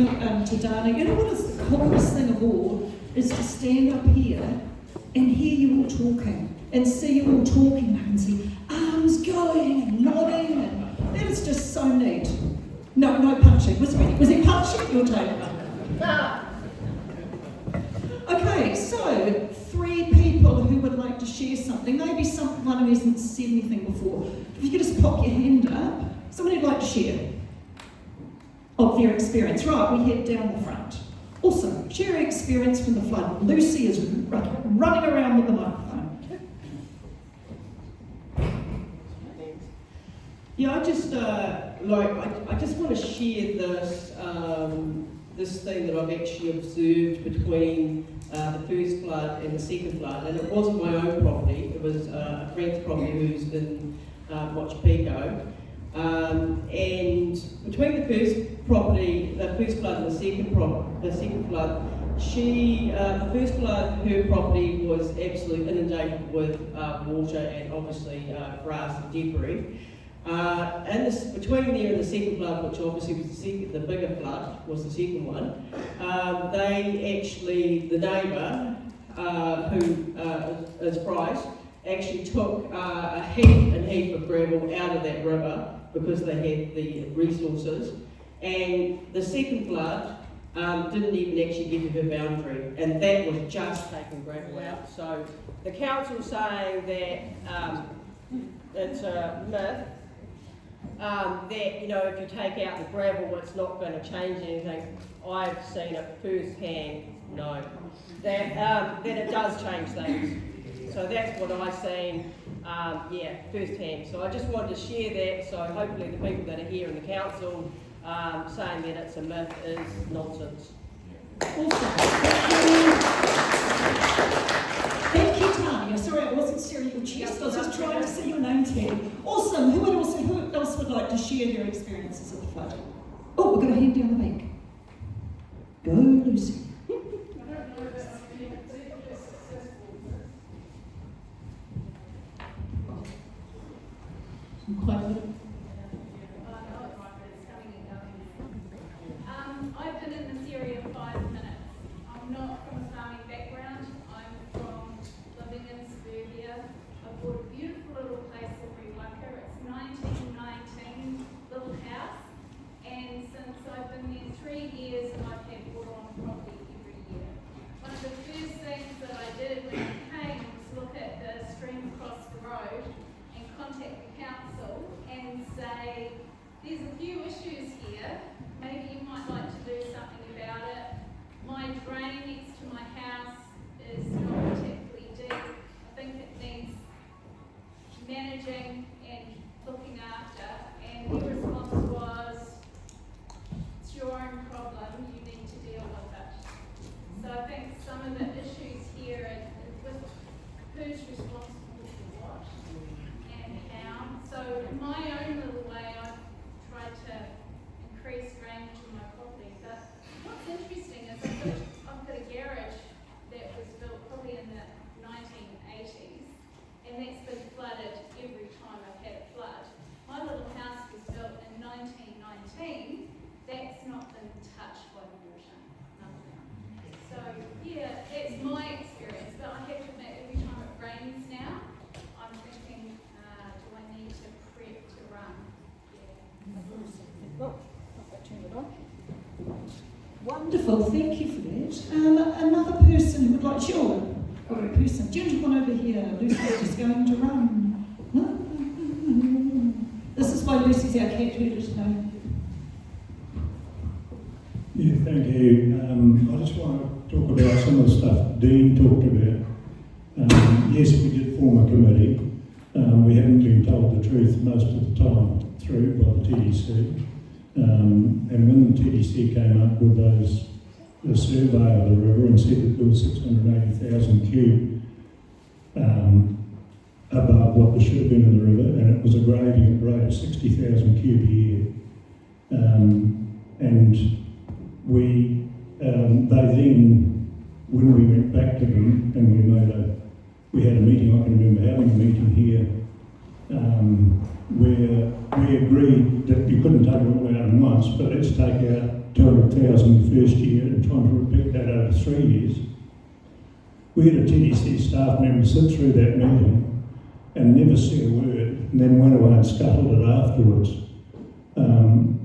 to Dana, you know what is the coolest thing of all is to stand up here and hear you all talking and see you all talking and see arms going and nodding, and that is just so neat. No punching. Was he punching at your table? Okay, so 3 people who would like to share something. Maybe someone who hasn't said anything before. If you could just pop your hand up. Someone who'd like to share of their experience. Right, we head down the front. Awesome. Share your experience from the flood. Lucy is running around with the microphone. Yeah, I just want to share this this thing that I've actually observed between the first flood and the second flood, and it wasn't my own property. It was a friend's property who's in Wachipico, and between the first property, the first flood and the second flood, the first flood, her property was absolutely inundated with water and obviously grass and debris. Between there and the second flood, which obviously was the bigger flood, was the second one, the neighbour, who is Bryce, actually took a heap of gravel out of that river because they had the resources, and the second flood didn't even actually get to her boundary, and that was just taking gravel out. So the council saying that it's a myth, that, you know, if you take out the gravel, it's not going to change anything. I've seen it firsthand, no, that it does change things. So that's what I've seen, firsthand. So I just wanted to share that, so hopefully the people that are here in the council saying that it's a myth is nonsense. Awesome. Thank you, Tanya. Sorry, I wasn't staring at your chest. I was just trying to see your name tag. Awesome. Who else would like to share their experiences of the flood? Oh, we're going to head down the bank. Go, Lucy. Quite a little. I've been in this area 5 minutes. I'm not from a farming background. I'm from living in suburbia. I bought a beautiful little place in Mirka. It's 1919 little house, and since I've been there 3 years, I've had water on property every year. One of the first things that I did when I came was look at the stream across the road and contact the council and say, there's a few issues here. Maybe you might like to do something about it. My drain next to my house is not particularly deep. I think it needs managing and looking after. And their response was, it's your own problem, you need to deal with it. So I think some of the issues here are with who's responsible for what and how. So in my own little way, I've tried to increase drainage in my property. But what's interesting is I've got a garage that was built probably in the 1980s, and that's been flooded every time I've had a flood. My little house was built in 1919. That's not been touched by the water. Nothing. So yeah, that's my experience. But I have to admit, every time it rains now, I'm thinking, do I need to prep to run? Yeah. Turn it on. Wonderful, thank you for that. Another person who would like to share, or a person, gentleman over here, Lucy's just going to run. This is why Lucy's our cat herders today. Yeah, thank you. I just want to talk about some of the stuff Dean talked about. Yes, we did form a committee. We haven't been told the truth most of the time through by the TDC. And when the TDC came up with the survey of the river and said that there was 680,000 cube above what there should have been in the river, and it was a gradient rate of 60,000 cube a year. And they then, when we went back to them and we had a meeting, I can remember having a meeting here where we agreed that you couldn't take it all out in once, but let's take out 200,000 the first year and trying to repeat that over 3 years. We had a TDC staff member sit through that meeting and never said a word, and then went away and scuttled it afterwards.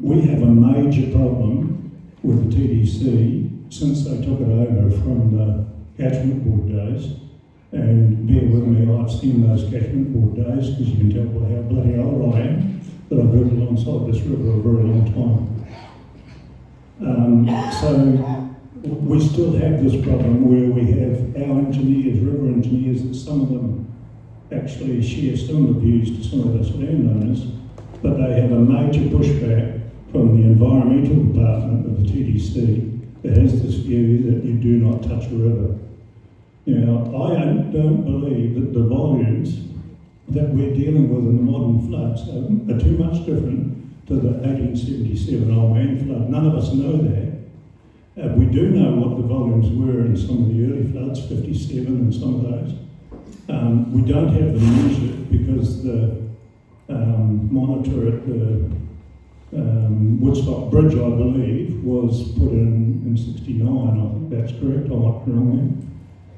We have a major problem with the TDC since they took it over from the catchment board days. And bear with me, I've seen those catchment board days because you can tell by how bloody old I am that I've lived alongside this river a very long time. So we still have this problem where we have our engineers, river engineers, that some of them actually share similar views to some of us landowners, but they have a major pushback from the environmental department of the TDC that has this view that you do not touch a river. Now, I don't believe that the volumes that we're dealing with in the modern floods are too much different to the 1877 old man flood. None of us know that. We do know what the volumes were in some of the early floods, 57 and some of those. We don't have them measured because the monitor at the Woodstock Bridge, I believe, was put in 69, I think that's correct, I might be wrong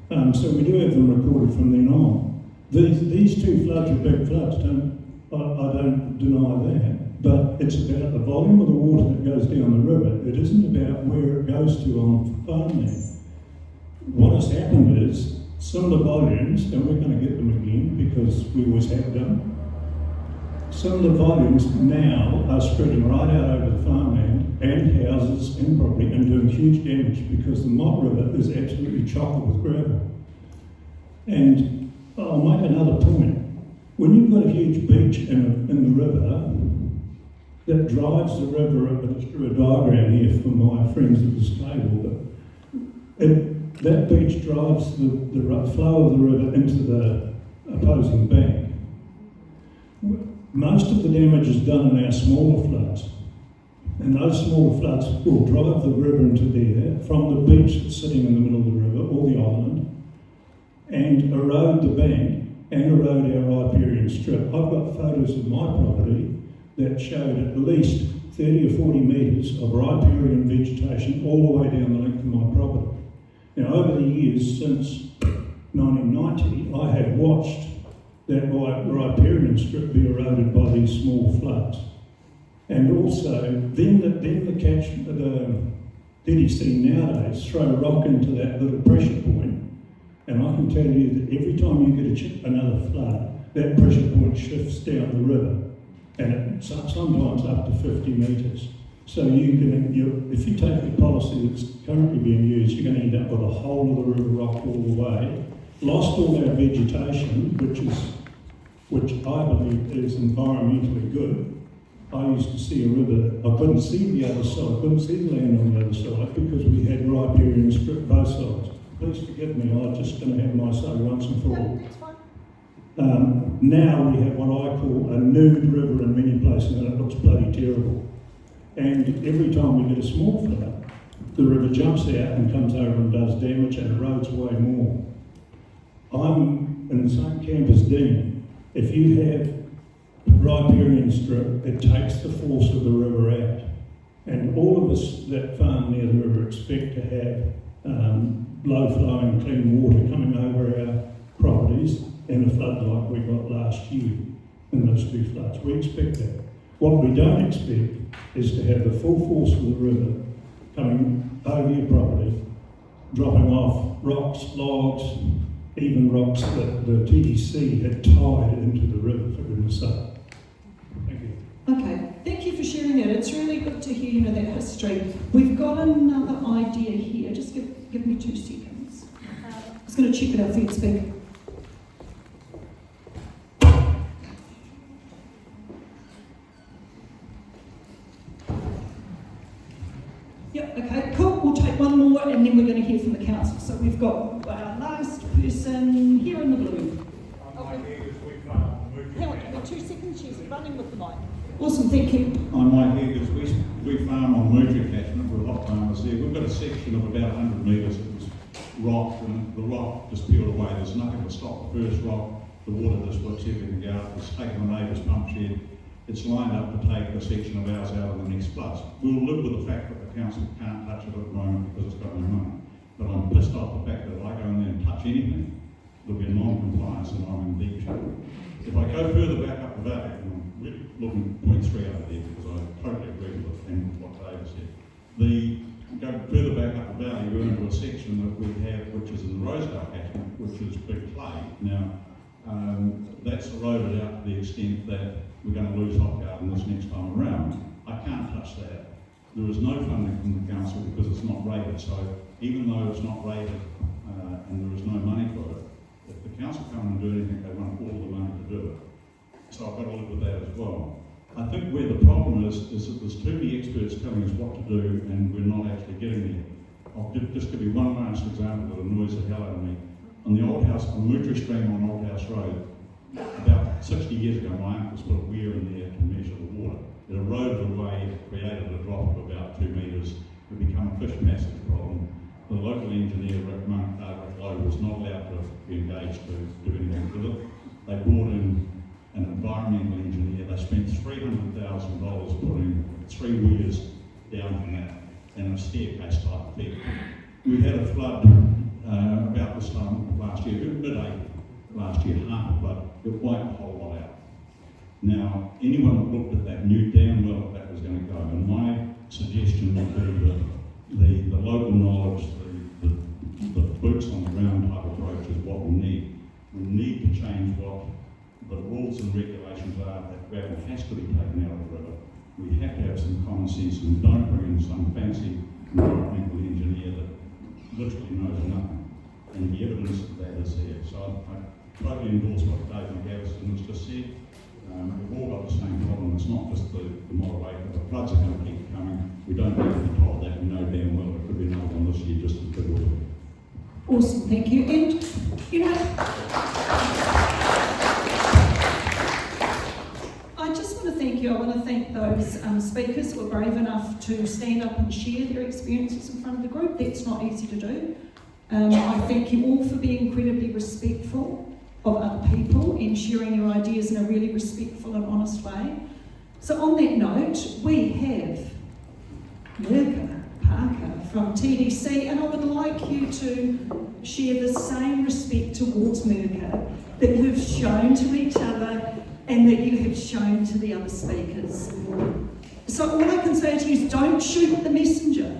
there. So we do have them recorded from then on. These two floods are big floods, I don't deny that, but it's about the volume of the water that goes down the river. It isn't about where it goes to on farmland. What has happened is some of the volumes, and we're going to get them again because we always have done, some of the volumes now are spreading right out over the farmland and houses and property and doing huge damage because the Mott River is absolutely chock with gravel. And I'll make another point. When you've got a huge beach in the river that drives the river, but it's through a diagram here for my friends at this table, but that beach drives the flow of the river into the opposing bank. Most of the damage is done in our smaller floods, and those smaller floods will drive the river into there from the beach that's sitting in the middle of the river or the island and erode the bank and erode our riparian strip. I've got photos of my property that showed at least 30 or 40 metres of riparian vegetation all the way down the length of my property. Now, over the years since 1990, I have watched that riparian strip be eroded by these small floods. And also, then the TDC nowadays throw a rock into that little pressure point, and I can tell you that every time you get another flood, that pressure point shifts down the river, and sometimes up to 50 metres. So if you take the policy that's currently being used, you're going to end up with a whole of the river rocked all the way, lost all our vegetation, which I believe is environmentally good. I used to see a river, I couldn't see the other side, I couldn't see the land on the other side because we had riparian strip both sides. Please forgive me, I'm just going to have my say once and for all. That's fine. Now we have what I call a nude river in many places, and it looks bloody terrible. And every time we get a small flood, the river jumps out and comes over and does damage and erodes way more. I'm in the same camp as Dean. If you have riparian strip, it takes the force of the river out. And all of us that farm near the river expect to have low-flowing clean water coming over our properties in a flood like we got last year in those two floods. We expect that. What we don't expect is to have the full force of the river coming over your property, dropping off rocks, logs, even rocks that the TDC had tied into the river, for goodness sake. Thank you. Okay, thank you for sharing that. It's really good to hear that history. We've got another idea here. Just give me 2 seconds. I was going to check it out for you to speak. Yep, okay, cool. We'll take one more and then we're going to hear from the council. So we've got our last person here in the blue. Hang on, give me 2 seconds. She's running with the mic. Awesome, thank you. I'm Mike Higgins. We farm on Mirka catchment. We're hot farmers there. We've got a section of about 100 metres that was rocked, and the rock just peeled away. There's nothing to stop the first rock the water just works everything out. It's taken the neighbour's pump shed. It's lined up to take a section of ours out of the next floods. We'll live with the fact that the council can't touch it at the moment because it's got no money. But I'm pissed off the fact that if I go in there and touch anything, there'll be a non-compliance and I'm in deep trouble. If I go further back up the valley, and I'm really looking at point 3 over there because I totally agree with it and what David said. Go further back up the valley, we're into a section that we have, which is in the Rosedale catchment, which is big clay. Now, that's eroded out to the extent that we're going to lose hot garden this next time around. I can't touch that. There is no funding from the council because it's not rated. So even though it's not rated and there is no money for it, if the council come and do anything, they want all the money to do it. So I've got to live with that as well. I think where the problem is that there's too many experts telling us what to do and we're not actually getting there. I'll just give you one last example that annoys the hell out of me. On the old house, on Mirka Stream on Old House Road, about 60 years ago, my uncles put a weir in there to measure the water. It eroded away, it created a drop of about 2 metres. It became a fish passage problem. The local engineer, Rick Lowe, was not allowed to be engaged to do anything with it. They brought in an environmental engineer. They spent $300,000 putting 3 weirs down from that and a staircase type effect. We had a flood about this time last year, mid-April last year, half a flood. It wiped the whole lot out. Now, anyone that looked at that knew damn well that was going to go. And my suggestion would be the local knowledge, the boots on the ground type approach is what we need. We need to change what the rules and regulations are that gravel has to be taken out of the river. We have to have some common sense and don't bring in some fancy environmental engineer that literally knows nothing. And the evidence of that is there. So I totally endorse what David McGavison has just said. We've all got the same problem. It's not just the moderator. The floods are going to keep coming. We don't need to be told that. We know damn well it could be another one this year just as good as it. Awesome, thank you. And, you know, I just want to thank you. I want to thank those speakers who were brave enough to stand up and share their experiences in front of the group. That's not easy to do. I thank you all for being incredibly respectful of other people and sharing your ideas in a really respectful and honest way. So on that note, we have Mirka from TDC, and I would like you to share the same respect towards Mirka that you have shown to each other and that you have shown to the other speakers. So all I can say to you is don't shoot the messenger.